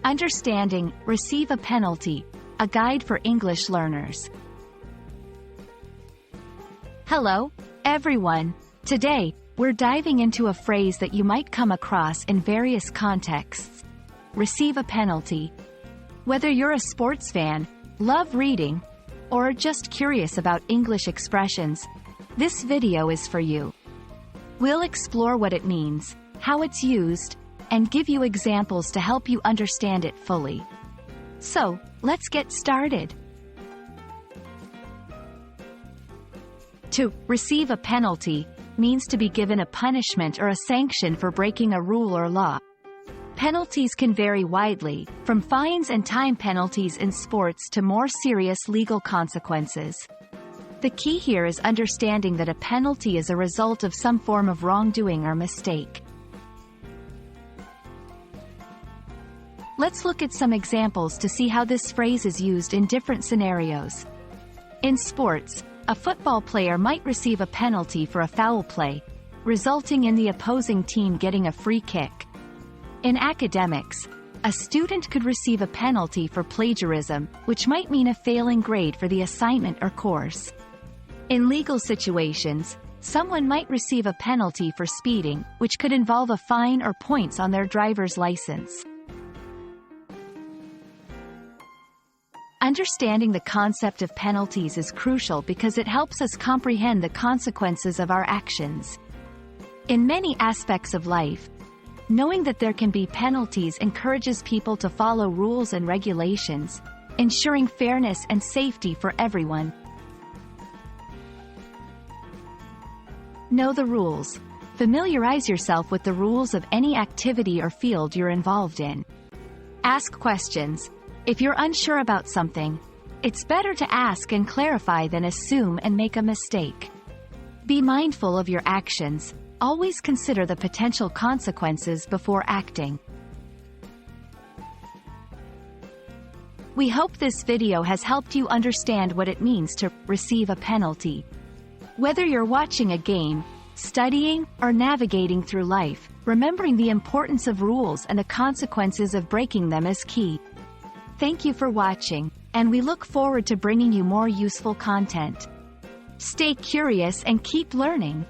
Understanding, receive a penalty, a guide for English learners. Hello, everyone. Today, we're diving into a phrase that you might come across in various contexts. Receive a penalty. Whether you're a sports fan, love reading, or just curious about English expressions, this video is for you. We'll explore what it means, how it's used, and give you examples to help you understand it fully. So, let's get started. To receive a penalty means to be given a punishment or a sanction for breaking a rule or law. Penalties can vary widely, from fines and time penalties in sports to more serious legal consequences. The key here is understanding that a penalty is a result of some form of wrongdoing or mistake. Let's look at some examples to see how this phrase is used in different scenarios. In sports, a football player might receive a penalty for a foul play, resulting in the opposing team getting a free kick. In academics, a student could receive a penalty for plagiarism, which might mean a failing grade for the assignment or course. In legal situations, someone might receive a penalty for speeding, which could involve a fine or points on their driver's license. Understanding the concept of penalties is crucial because it helps us comprehend the consequences of our actions. In many aspects of life, knowing that there can be penalties encourages people to follow rules and regulations, ensuring fairness and safety for everyone. Know the rules. Familiarize yourself with the rules of any activity or field you're involved in. Ask questions. If you're unsure about something, it's better to ask and clarify than assume and make a mistake. Be mindful of your actions. Always consider the potential consequences before acting. We hope this video has helped you understand what it means to receive a penalty. Whether you're watching a game, studying, or navigating through life, remembering the importance of rules and the consequences of breaking them is key. Thank you for watching, and we look forward to bringing you more useful content. Stay curious and keep learning.